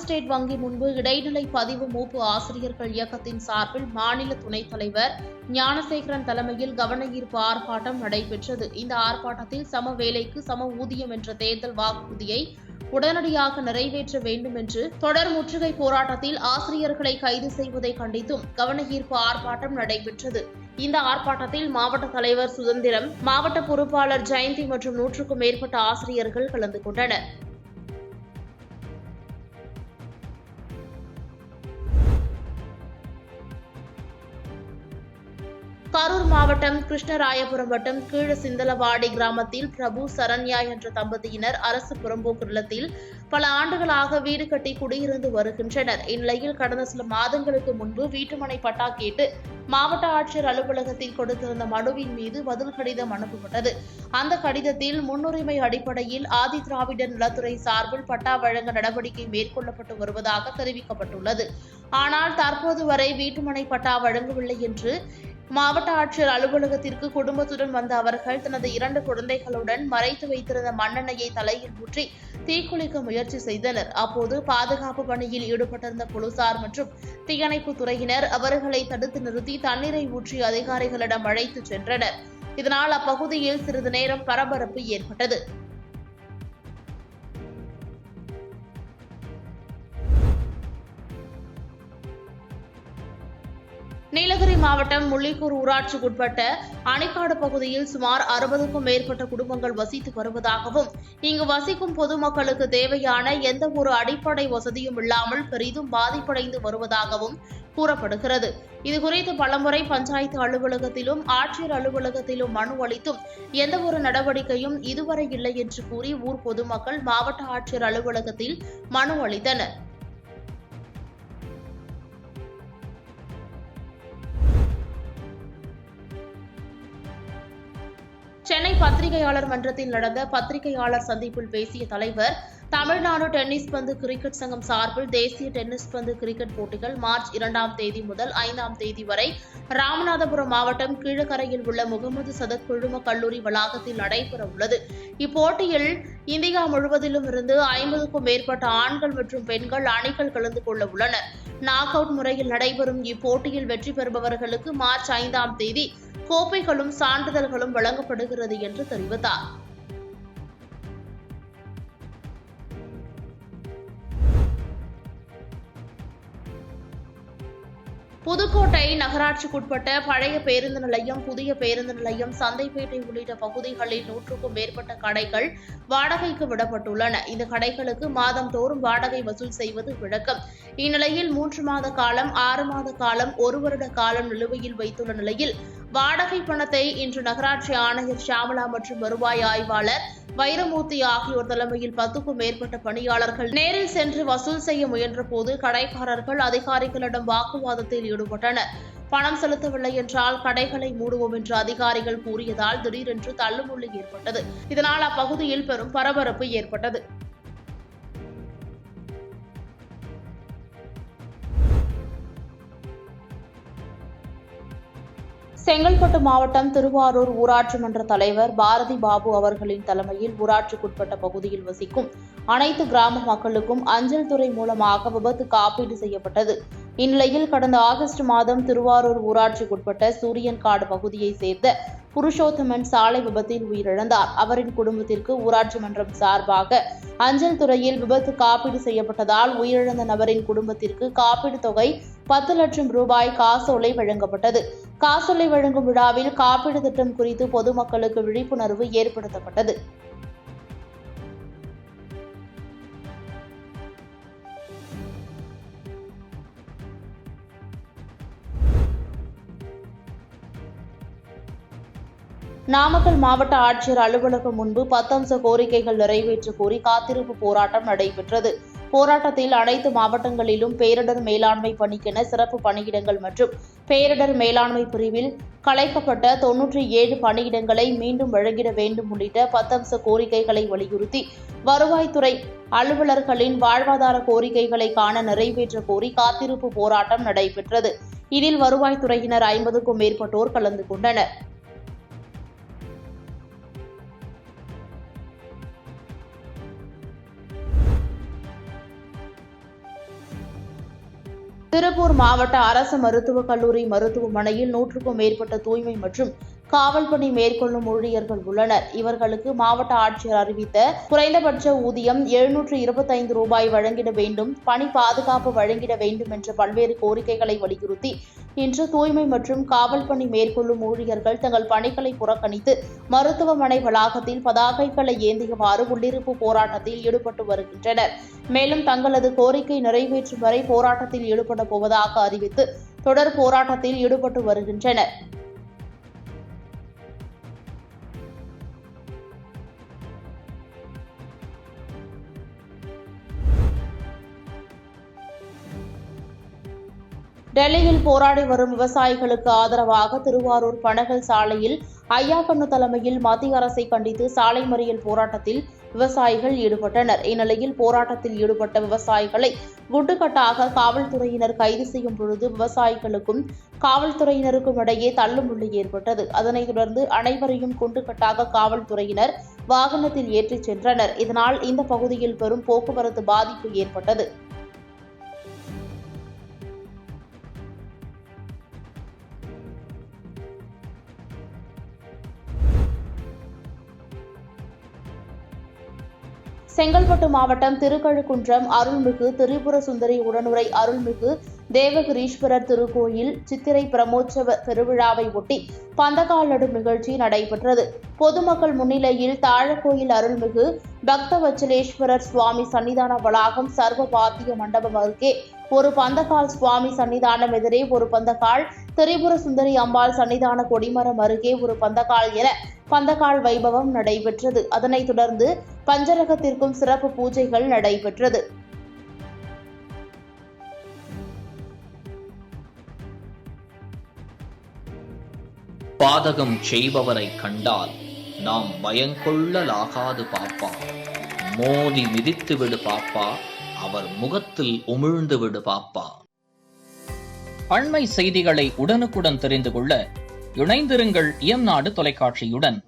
State வங்கி முன்பு இடைநிலை பதிவு மூப்பு ஆசிரியர்கள் இயக்கத்தின் சார்பில் மாநில துணைத் தலைவர் ஞானசேகரன் தலைமையில் கவன ஈர்ப்பு ஆர்ப்பாட்டம் நடைபெற்றது. இந்த ஆர்ப்பாட்டத்தில் சம வேலைக்கு சம ஊதியம் என்ற தேர்தல் வாக்குறுதியை உடனடியாக நிறைவேற்ற வேண்டும் என்று தொடர் முற்றுகை போராட்டத்தில் ஆசிரியர்களை கைது செய்வதை கண்டித்தும் கவன ஈர்ப்பு ஆர்ப்பாட்டம் நடைபெற்றது. இந்த ஆர்ப்பாட்டத்தில் மாவட்ட தலைவர் சுதந்திரம், மாவட்ட பொறுப்பாளர் ஜெயந்தி மற்றும் 100க்கும் மேற்பட்ட ஆசிரியர்கள் கலந்து கொண்டனர். கரூர் மாவட்டம் கிருஷ்ணராயபுரம் வட்டம் கீழசிந்தலவாடி கிராமத்தில் பிரபு சரண்யா என்ற தம்பதியினர் அரசு புறம்போக்கு நிலத்தில் பல ஆண்டுகளாக வீடு கட்டி குடியிருந்து வருகின்றனர். இந்நிலையில் கடந்த சில மாதங்களுக்கு முன்பு வீட்டுமனை பட்டா கேட்டு மாவட்ட ஆட்சியர் அலுவலகத்தில் கொடுத்திருந்த மனுவின் மீது பதில் கடிதம் அனுப்பப்பட்டது. அந்த கடிதத்தில் முன்னுரிமை அடிப்படையில் ஆதி திராவிடர் நலத்துறை சார்பில் பட்டா வழங்க நடவடிக்கை மேற்கொள்ளப்பட்டு வருவதாக தெரிவிக்கப்பட்டுள்ளது. ஆனால் தற்போது வரை வீட்டுமனை பட்டா வழங்கவில்லை என்று மாவட்ட ஆட்சியர் அலுவலகத்திற்கு குடும்பத்துடன் வந்த அவர்கள் தனது 2 குழந்தைகளுடன் மறைத்து வைத்திருந்த மண்ணெண்ணெயை தலையில் ஊற்றி தீக்குளிக்க முயற்சி செய்தனர். அப்போது பாதுகாப்பு பணியில் ஈடுபட்டிருந்த போலீசார் மற்றும் தீயணைப்பு துறையினர் அவர்களை தடுத்து நிறுத்தி தண்ணீரை ஊற்றி அதிகாரிகளிடம் அழைத்துச் சென்றனர். இதனால் அப்பகுதியில் சிறிது நேரம் பரபரப்பு ஏற்பட்டது. நீலகிரி மாவட்டம் முள்ளிக்கூர் ஊராட்சிக்குட்பட்ட அணைக்காடு பகுதியில் சுமார் 60க்கும் மேற்பட்ட குடும்பங்கள் வசித்து வருவதாகவும், இங்கு வசிக்கும் பொதுமக்களுக்கு தேவையான எந்த ஒரு அடிப்படை வசதியும் இல்லாமல் பெரிதும் பாதிப்படைந்து வருவதாகவும் கூறப்படுகிறது. இதுகுறித்து பலமுறை பஞ்சாயத்து அலுவலகத்திலும் ஆட்சியர் அலுவலகத்திலும் மனு அளித்தும் எந்த ஒரு நடவடிக்கையும் இதுவரை இல்லை என்று கூறி ஊர் பொதுமக்கள் மாவட்ட ஆட்சியர் அலுவலகத்தில் மனு அளித்தனர். சென்னை பத்திரிகையாளர் மன்றத்தில் நடந்த பத்திரிகையாளர் சந்திப்பில் பேசிய தலைவர், தமிழ்நாடு டென்னிஸ் பந்து கிரிக்கெட் சங்கம் சார்பில் தேசிய டென்னிஸ் பந்து கிரிக்கெட் போட்டிகள் மார்ச் 2ஆம் தேதி முதல் 5ஆம் தேதி வரை ராமநாதபுரம் மாவட்டம் கீழக்கரையில் உள்ள முகமது சதக் குழும கல்லூரி வளாகத்தில் நடைபெற உள்ளது. இப்போட்டியில் இந்தியா முழுவதிலும் இருந்து 50க்கும் மேற்பட்ட ஆண்கள் மற்றும் பெண்கள் அணிகள் கலந்து கொள்ள உள்ளனர். நாக் அவுட் முறையில் நடைபெறும் இப்போட்டியில் வெற்றி பெறுபவர்களுக்கு மார்ச் 5ஆம் தேதி கோப்பைகளும் சான்றிதழ்களும் வழங்கப்படுகிறது என்று தெரிவித்தார். புதுக்கோட்டை நகராட்சிக்குட்பட்ட பழைய பேருந்து நிலையம், புதிய பேருந்து நிலையம், சந்தைப்பேட்டை உள்ளிட்ட பகுதிகளில் 100க்கும் மேற்பட்ட கடைகள் வாடகைக்கு விடப்பட்டுள்ளன. இந்த கடைகளுக்கு மாதந்தோறும் வாடகை வசூல் செய்வது வழக்கம். இந்நிலையில் 3 மாத காலம், 6 மாத காலம், 1 வருட காலம் நிலுவையில் வைத்துள்ள நிலையில் வாடகை பணத்தை இன்று நகராட்சி ஆணையர் ஷியாமலா மற்றும் வருவாய் ஆய்வாளர் வைரமூர்த்தி ஆகியோர் தலைமையில் 10க்கும் மேற்பட்ட பணியாளர்கள் நேரில் சென்று வசூல் செய்ய முயன்றபோது கடைக்காரர்கள் அதிகாரிகளிடம் வாக்குவாதத்தில் ஈடுபட்டனர். பணம் செலுத்தவில்லை என்றால் கடைகளை மூடுவோம் என்று அதிகாரிகள் கூறியதால் திடீரென்று தள்ளுமுள்ளு ஏற்பட்டது. இதனால் அப்பகுதியில் பெரும் பரபரப்பு ஏற்பட்டது. செங்கல்பட்டு மாவட்டம் திருவாரூர் ஊராட்சி மன்ற தலைவர் பாரதி பாபு அவர்களின் தலைமையில் ஊராட்சிக்குட்பட்ட பகுதியில் வசிக்கும் அனைத்து கிராம மக்களுக்கும் அஞ்சல் துறை மூலமாக விபத்து காப்பீடு செய்யப்பட்டது. இந்நிலையில் கடந்த ஆகஸ்ட் மாதம் திருவாரூர் ஊராட்சிக்குட்பட்ட சூரியன்காடு பகுதியைச் சேர்ந்த புருஷோத்தமன் சாலை விபத்தில் உயிரிழந்தார். அவரின் குடும்பத்திற்கு ஊராட்சி மன்றம் சார்பாக அஞ்சல் துறையில் விபத்து காப்பீடு செய்யப்பட்டதால் உயிரிழந்த நபரின் குடும்பத்திற்கு காப்பீடு தொகை 10 லட்சம் ரூபாய் காசோலை வழங்கப்பட்டது. காசோலை வழங்கும் விழாவில் காப்பீடு திட்டம் குறித்து பொதுமக்களுக்கு விழிப்புணர்வு ஏற்படுத்தப்பட்டது. நாமக்கல் மாவட்ட ஆட்சியர் அலுவலகம் முன்பு 10 அம்ச கோரிக்கைகள் நிறைவேற்ற கோரி காத்திருப்பு போராட்டம் நடைபெற்றது. போராட்டத்தில் அனைத்து மாவட்டங்களிலும் பேரிடர் மேலாண்மை பணிக்கென சிறப்பு பணியிடங்கள் மற்றும் பேரிடர் மேலாண்மை பிரிவில் கலைக்கப்பட்ட 97 பணியிடங்களை மீண்டும் வழங்கிட வேண்டும் உள்ளிட்ட 10 அம்ச கோரிக்கைகளை வலியுறுத்தி வருவாய்த்துறை அலுவலர்களின் வாழ்வாதார கோரிக்கைகளை காண நிறைவேற்ற கோரி காத்திருப்பு போராட்டம் நடைபெற்றது. இதில் வருவாய்த்துறையினர் 50க்கும் மேற்பட்டோர் கலந்து கொண்டனர். திருப்பூர் மாவட்ட அரசு மருத்துவக் கல்லூரி மருத்துவமனையில் 100க்கும் மேற்பட்ட தூய்மை மற்றும் காவல் பணி மேற்கொள்ளும் ஊழியர்கள் உள்ளனர். இவர்களுக்கு மாவட்ட ஆட்சியர் அறிவித்த குறைந்தபட்ச ஊதியம் 725 ரூபாய் வழங்கிட வேண்டும், பணி பாதுகாப்பு வழங்கிட வேண்டும் என்ற பல்வேறு கோரிக்கைகளை வலியுறுத்தி இன்று தூய்மை மற்றும் காவல் பணி மேற்கொள்ளும் ஊழியர்கள் தங்கள் பணிகளை புறக்கணித்து மருத்துவமனை வளாகத்தில் பதாகைகளை ஏந்தியவாறு உள்ளிருப்பு போராட்டத்தில் ஈடுபட்டு வருகின்றனர். மேலும் தங்களது கோரிக்கை நிறைவேற்றும் வரை போராட்டத்தில் ஈடுபட போவதாக அறிவித்து தொடர் போராட்டத்தில் ஈடுபட்டு வருகின்றனர். டெல்லியில் போராடி வரும் விவசாயிகளுக்கு ஆதரவாக திருவாரூர் பனகல் சாலையில் ஐயாக்கண்ணு தலைமையில் மத்திய அரசை கண்டித்து சாலை மறியல் போராட்டத்தில் விவசாயிகள் ஈடுபட்டனர். இந்நிலையில் போராட்டத்தில் ஈடுபட்ட விவசாயிகளை குண்டுகட்டாக காவல்துறையினர் கைது செய்யும் பொழுது விவசாயிகளுக்கும் காவல்துறையினருக்கும் இடையே தள்ளுமுள்ளு ஏற்பட்டது. அதனைத் தொடர்ந்து அனைவரையும் குண்டுகட்டாக காவல்துறையினர் வாகனத்தில் ஏற்றிச் சென்றனர். இதனால் இந்த பகுதியில் பெரும் போக்குவரத்து பாதிப்பு ஏற்பட்டது. செங்கல்பட்டு மாவட்டம் திருக்கழுக்குன்றம் அருள்மிகு திரிபுர சுந்தரி உடனுரை அருள்மிகு தேவகிரீஸ்வரர் திருக்கோயில் சித்திரை பிரமோற்சவ திருவிழாவை ஒட்டி பந்தக்கால் நடும் நிகழ்ச்சி நடைபெற்றது. பொதுமக்கள் முன்னிலையில் தாழக்கோயில் அருள்மிகு பக்தவச்சலேஸ்வரர் சுவாமி சன்னிதான வளாகம் சர்வ பாத்திய மண்டபம் அருகே ஒரு பந்தக்கால், சுவாமி சன்னிதானம் எதிரே ஒரு பந்தக்கால், திரிபுர சுந்தரி அம்பாள் சன்னிதான கொடிமரம் அருகே ஒரு பந்தக்கால் என பந்தக்கால் வைபவம் நடைபெற்றது. அதனைத் தொடர்ந்து பஞ்சரகத்திற்கும் சிறப்பு பூஜைகள் நடைபெற்றது. பாதகம் செய்பவரை கண்டால் நாம் பயங்கொள்ளலாகாது பாப்பா, மோதி மிதித்து விடு பாப்பா, அவர் முகத்தில் உமிழ்ந்து விடு பாப்பா. அண்மை செய்திகளை உடனுக்குடன் தெரிந்து கொள்ள இணைந்திருங்கள் இயம்நாடு தொலைக்காட்சியுடன்.